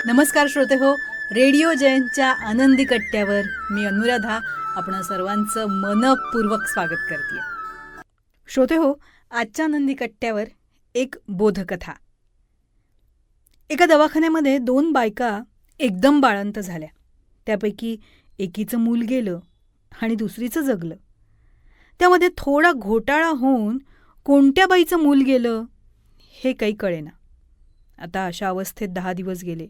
नमस्कार श्रोते हो, रेडिओ जयंतच्या आनंदी कट्ट्यावर मी अनुराधा आपण सर्वांचं मनपूर्वक स्वागत करते. श्रोते हो, आजच्या आनंदी कट्ट्यावर एक बोधकथा. एका दवाखान्यामध्ये 2 बायका एकदम बाळंत झाल्या. त्यापैकी एकीचं मूल गेलं आणि दुसरीचं जगलं. त्यामध्ये थोडा घोटाळा होऊन कोणत्या बाईचं मूल गेलं हे काही कळेना. आता अशा अवस्थेत 10 दिवस गेले.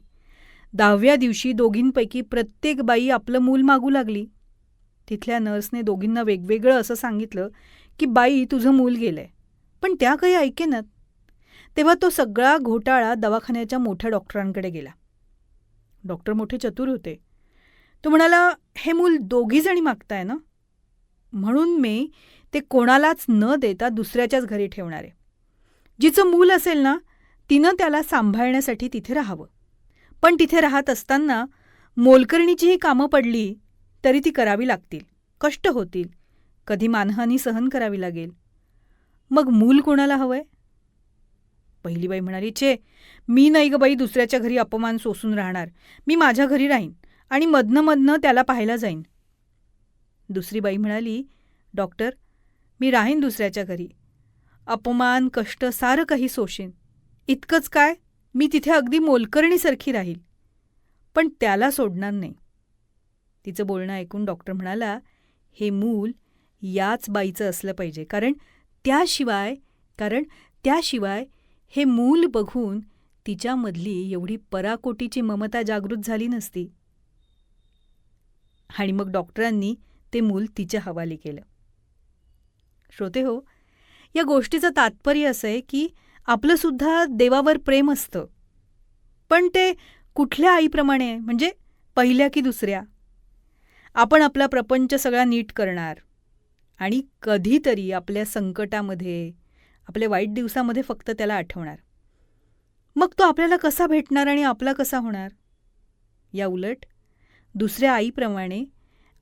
10व्या दिवशी दोघींपैकी प्रत्येक बाई आपलं मूल मागू लागली. तिथल्या नर्सने दोघींना वेगवेगळं असं सांगितलं की बाई तुझं मूल गेलंय, पण त्या काही ऐकेनात. तेव्हा तो सगळा घोटाळा दवाखान्याच्या मोठ्या डॉक्टरांकडे गेला. डॉक्टर मोठे चतुर होते. तो म्हणाला, हे मूल दोघीजणी मागताय ना, म्हणून मी ते कोणालाच न देता दुसऱ्याच्याच घरी ठेवणार आहे. जिचं मूल असेल ना तिनं त्याला सांभाळण्यासाठी तिथे राहावं. पण तिथे राहत असताना मोलकरणीचीही कामं पडली तरी ती करावी लागतील, कष्ट होतील, कधी मानहानी सहन करावी लागेल. मग मूल कोणाला हवंय? पहिली बाई म्हणाली, छे, मी नाही ग बाई दुसऱ्याच्या घरी अपमान सोसून राहणार. मी माझ्या घरी राहीन आणि मधनं त्याला पाहायला जाईन. दुसरी बाई म्हणाली, डॉक्टर, मी राहीन दुसऱ्याच्या घरी, अपमान कष्ट सारं काही सोशीन. इतकंच काय, मी तिथे अगदी मोलकरणीसारखी राहील, पण त्याला सोडणार नाही. तिचं बोलणं ऐकून डॉक्टर म्हणाला, हे मूल याच बाईचं असलं पाहिजे, कारण त्याशिवाय हे मूल बघून तिच्यामधली एवढी पराकोटीची ममता जागृत झाली नसती. आणि मग डॉक्टरांनी ते मूल तिच्या हवाली केलं. श्रोते हो, या गोष्टीचं तात्पर्य असं आहे की आपलं सुद्धा देवावर प्रेम असतं, पण ते कुठल्या आईप्रमाणे, म्हणजे पहिल्या की दुसऱ्या. आपण आपला प्रपंच सगळा नीट करणार आणि कधीतरी आपल्या संकटामध्ये, आपल्या वाईट दिवसामध्ये फक्त त्याला आठवणार. मग तो आपल्याला कसा भेटणार आणि आपला कसा होणार? या उलट दुसऱ्या आईप्रमाणे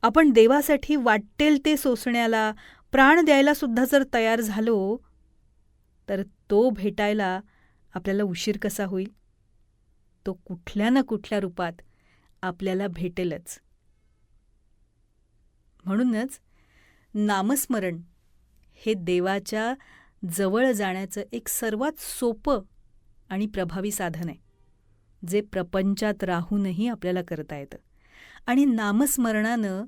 आपण देवासाठी वाटेल ते सोसण्याला, प्राण द्यायला सुद्धा जर तयार झालो तर तो भेटायला आपल्याला उशीर कसा होईल? तो कुठल्या ना कुठल्या रूपात आपल्याला भेटेलच. म्हणूनच नामस्मरण हे देवाच्या जवळ जाण्याचं एक सर्वात सोपं आणि प्रभावी साधन आहे, जे प्रपंचात राहूनही आपल्याला करता येतं. आणि नामस्मरणानं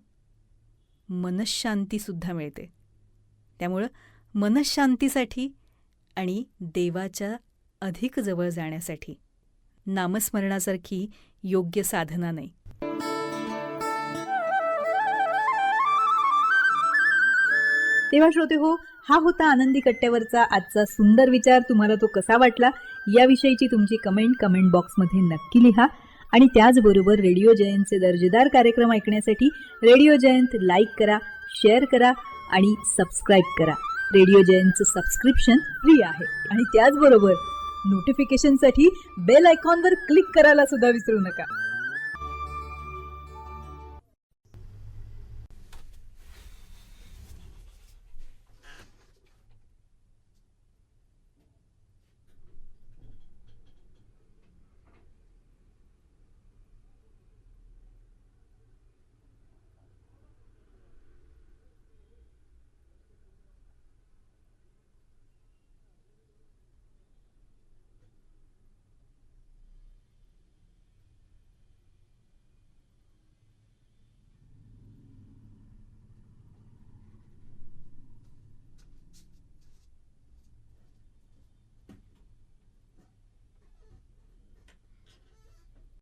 मनःशांतीसुद्धा मिळते. त्यामुळं मनःशांतीसाठी आणि देवाच्या अधिक जवळ जाण्यासाठी नामस्मरणासारखी योग्य साधना नाही. तेव्हा श्रोते हो, हा होता आनंदी कट्ट्यावरचा आजचा सुंदर विचार. तुम्हाला तो कसा वाटला याविषयीची तुमची कमेंट बॉक्समध्ये नक्की लिहा. आणि त्याचबरोबर रेडिओ जयंतचे दर्जेदार कार्यक्रम ऐकण्यासाठी रेडिओ जयंत लाईक करा, शेअर करा आणि सबस्क्राईब करा. रेडिओ जयंतचं सबस्क्रिप्शन फ्री आहे. आणि त्याचबरोबर नोटिफिकेशनसाठी बेल आयकॉनवर क्लिक करायला सुद्धा विसरू नका.